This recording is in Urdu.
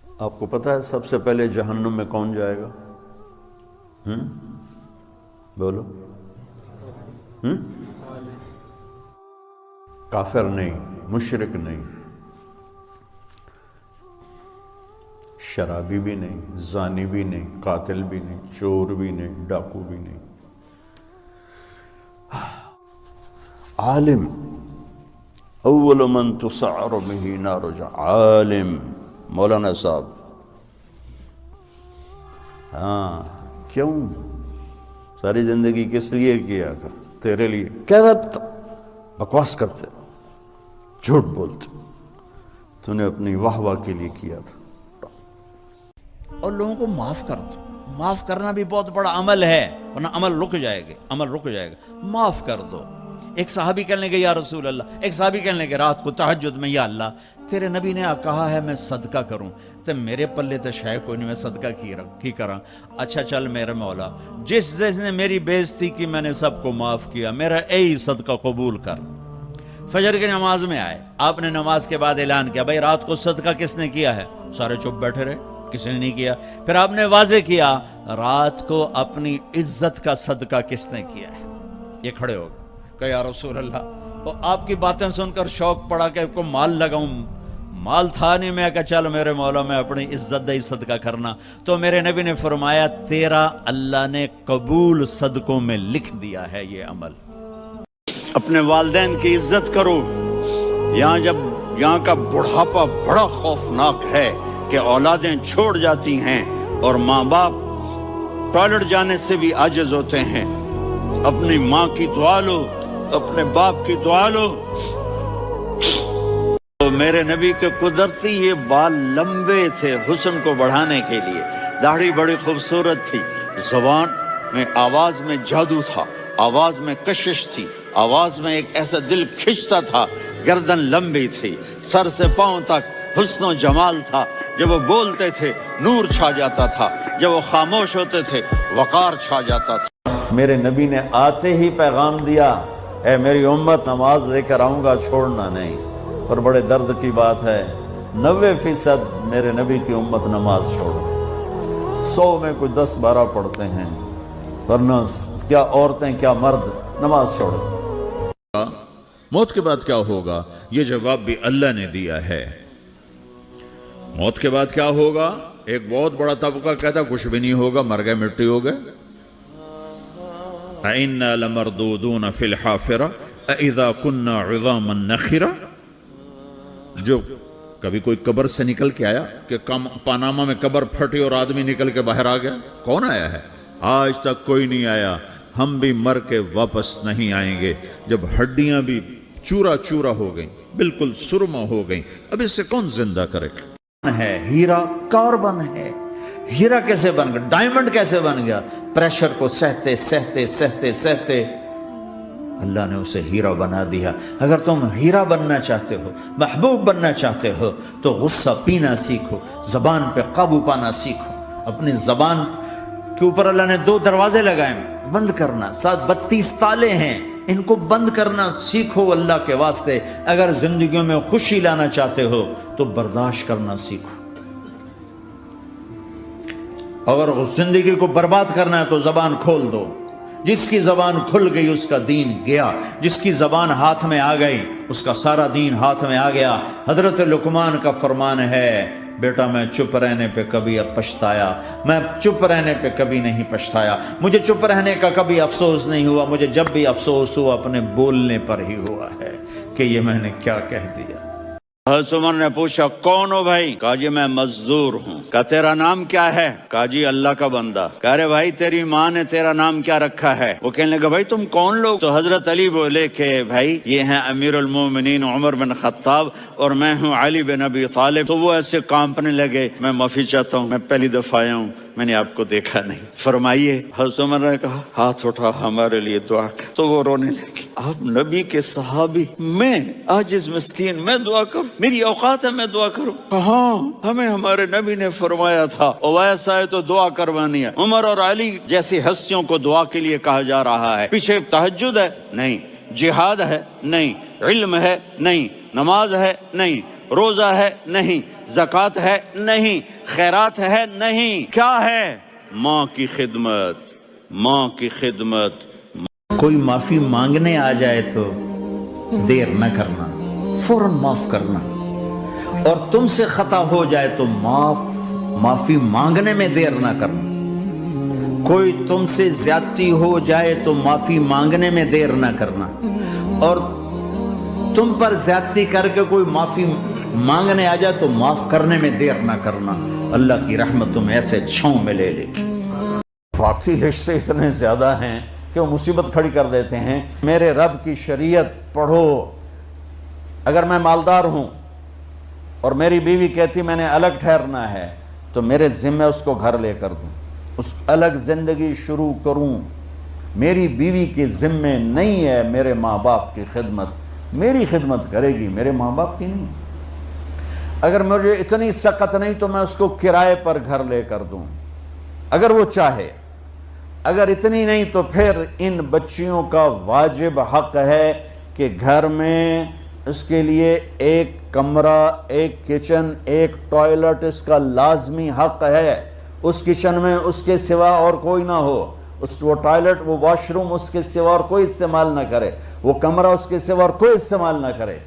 آپ کو پتہ ہے سب سے پہلے جہنم میں کون جائے گا؟ بولو۔ کافر نہیں، مشرک نہیں، شرابی بھی نہیں، زانی بھی نہیں، قاتل بھی نہیں، چور بھی نہیں، ڈاکو بھی نہیں، عالم۔ اول من تسعر به نار عالم، مولانا صاحب۔ ہاں، کیوں؟ ساری زندگی کس لیے کیا تھا؟ تیرے لیے۔ کیا بکواس کرتے، جھوٹ بولتے، تو نے اپنی واہ واہ کے لیے کیا تھا۔ اور لوگوں کو معاف کر دو۔ معاف کرنا بھی بہت بڑا عمل ہے، ورنہ عمل رک جائے گا، عمل رک جائے گا۔ معاف کر دو۔ ایک صحابی کہنے لگے یا رسول اللہ، ایک صحابی کہنے لگے رات کو تہجد میں، یا اللہ تیرے نبی نے کہا ہے میں صدقہ کروں، تو میرے پلے تو شاید کوئی نہیں، میں صدقہ کی کراں۔ اچھا چل میرے مولا، جس نے میری بےزتی کی میں نے سب کو معاف کیا، میرا اے صدقہ قبول کر۔ فجر کی نماز میں آئے، آپ نے نماز کے بعد اعلان کیا، بھائی رات کو صدقہ کس نے کیا ہے؟ سارے چپ بیٹھے رہے، کسی نے نہیں کیا۔ پھر آپ نے واضح کیا، رات کو اپنی عزت کا صدقہ کس نے کیا ہے؟ یہ کھڑے ہو گئے کہ یا رسول اللہ، تو آپ کی باتیں سن کر شوق پڑا کہ کو مال لگاؤں، مال تھا نہیں، میں کہا چل میرے مولا میں اپنی عزت دے صدقہ کرنا۔ تو میرے نبی نے فرمایا تیرا اللہ نے قبول صدقوں میں لکھ دیا ہے یہ عمل۔ اپنے والدین کی عزت کرو۔ یہاں کا بڑھاپا بڑا خوفناک ہے کہ اولادیں چھوڑ جاتی ہیں اور ماں باپ ٹوائلٹ جانے سے بھی عاجز ہوتے ہیں۔ اپنی ماں کی دعا لو، اپنے باپ کی دعا لو۔ تو میرے نبی کے قدرتی یہ بال لمبے تھے حسن کو بڑھانے کے لیے، داڑھی بڑی خوبصورت تھی، زبان میں آواز میں جادو تھا، آواز میں کشش تھی، آواز میں ایک ایسا دل کھنچتا تھا، گردن لمبی تھی، سر سے پاؤں تک حسن و جمال تھا۔ جب وہ بولتے تھے نور چھا جاتا تھا، جب وہ خاموش ہوتے تھے وقار چھا جاتا تھا۔ میرے نبی نے آتے ہی پیغام دیا، اے میری امت نماز لے کر آؤں گا، چھوڑنا نہیں۔ اور بڑے درد کی بات ہے 90% میرے نبی کی امت نماز چھوڑو۔ 100 میں کوئی 10-12 پڑھتے ہیں، ورنہ کیا عورتیں کیا مرد نماز چھوڑو۔ موت کے بعد کیا ہوگا؟ یہ جواب بھی اللہ نے دیا ہے۔ موت کے بعد کیا ہوگا؟ ایک بہت بڑا طبقہ کہتا کچھ بھی نہیں ہوگا، مر گئے، مٹی ہو گئے۔ اِنَّا لَمَرْدُودُونَ فِي الْحَافِرَةِ اِذَا كُنَّا عِظَامًا نَخِرَةً۔ جو کبھی کوئی قبر سے نکل کے آیا کہ پاناما میں قبر پھٹی اور آدمی نکل کے باہر آ گیا؟ کون آیا ہے؟ آج تک کوئی نہیں آیا۔ ہم بھی مر کے واپس نہیں آئیں گے۔ جب ہڈیاں بھی چورا چورا ہو گئیں، بالکل سرما ہو گئیں، اب اس سے کون زندہ کرے گا؟ ہے ہیرا کاربن ہے۔ ہیرا کیسے بن گیا؟ ڈائمنڈ کیسے بن گیا؟ پریشر کو سہتے سہتے سہتے سہتے اللہ نے اسے ہیرا بنا دیا۔ اگر تم ہیرا بننا چاہتے ہو، محبوب بننا چاہتے ہو، تو غصہ پینا سیکھو، زبان پہ قابو پانا سیکھو۔ اپنی زبان کے اوپر اللہ نے 2 دروازے لگائے، بند کرنا، 32 تالے ہیں، ان کو بند کرنا سیکھو اللہ کے واسطے۔ اگر زندگیوں میں خوشی لانا چاہتے ہو تو برداشت کرنا سیکھو۔ اگر زندگی کو برباد کرنا ہے تو زبان کھول دو۔ جس کی زبان کھل گئی اس کا دین گیا، جس کی زبان ہاتھ میں آ گئی اس کا سارا دین ہاتھ میں آ گیا۔ حضرت لقمان کا فرمان ہے، بیٹا میں چپ رہنے پہ کبھی اب پچھتایا، میں چپ رہنے پہ کبھی نہیں پچھتایا، مجھے چپ رہنے کا کبھی افسوس نہیں ہوا، مجھے جب بھی افسوس ہوا اپنے بولنے پر ہی ہوا ہے کہ یہ میں نے کیا کہہ دیا۔ حضرت عمر نے پوچھا کون ہو بھائی؟ کہا جی میں مزدور ہوں۔ کہا تیرا نام کیا ہے؟ کہا جی اللہ کا بندہ۔ کہا رہے بھائی تیری ماں نے تیرا نام کیا رکھا ہے؟ وہ کہنے لگا بھائی تم کون لوگ؟ تو حضرت علی بولے کہ بھائی یہ ہیں امیر المومنین عمر بن خطاب اور میں ہوں علی بن ابی طالب۔ تو وہ ایسے کانپنے لگے، میں معافی چاہتا ہوں، میں پہلی دفعہ آیا ہوں، میں نے آپ کو دیکھا نہیں، فرمائیے۔ حضرت عمر نے کہا ہاتھ اٹھا ہمارے لیے دعا کر۔ تو وہ رونے لگی۔ آپ نبی کے صحابی، میں عاجز مسکین، میں دعا کروں؟ میری اوقات ہے میں دعا کروں؟ ہاں ہمیں ہمارے نبی نے فرمایا تھا اویس آئے تو دعا کروانی ہے۔ عمر اور علی جیسی ہستیوں کو دعا کے لیے کہا جا رہا ہے۔ پیچھے تہجد ہے؟ نہیں۔ جہاد ہے؟ نہیں۔ علم ہے؟ نہیں۔ نماز ہے؟ نہیں۔ روزہ ہے؟ نہیں۔ زکات ہے نہیں، خیرات ہے نہیں، کیا ہے؟ ماں کی خدمت، ماں کی خدمت۔ کوئی معافی مانگنے آ جائے تو دیر نہ کرنا، فوراً معاف کرنا، اور تم سے خطا ہو جائے تو معافی مانگنے میں دیر نہ کرنا۔ کوئی تم سے زیادتی ہو جائے تو معافی مانگنے میں دیر نہ کرنا، اور تم پر زیادتی کر کے کوئی معافی مانگنے آ جائے تو معاف کرنے میں دیر نہ کرنا۔ اللہ کی رحمت تمہیں ایسے چھاؤں میں لے لے گی۔ باقی رشتے اتنے زیادہ ہیں کہ وہ مصیبت کھڑی کر دیتے ہیں۔ میرے رب کی شریعت پڑھو۔ اگر میں مالدار ہوں اور میری بیوی کہتی میں نے الگ ٹھہرنا ہے تو میرے ذمہ اس کو گھر لے کر دوں، اس الگ زندگی شروع کروں۔ میری بیوی کے ذمہ نہیں ہے میرے ماں باپ کی خدمت، میری خدمت کرے گی، میرے ماں باپ کی نہیں۔ اگر مجھے اتنی سخت نہیں تو میں اس کو کرائے پر گھر لے کر دوں اگر وہ چاہے۔ اگر اتنی نہیں تو پھر ان بچیوں کا واجب حق ہے کہ گھر میں اس کے لیے ایک کمرہ، ایک کچن، ایک ٹوائلٹ اس کا لازمی حق ہے۔ اس کچن میں اس کے سوا اور کوئی نہ ہو، وہ ٹوائلٹ، وہ واش روم اس کے سوا اور کوئی استعمال نہ کرے، وہ کمرہ اس کے سوا اور کوئی استعمال نہ کرے۔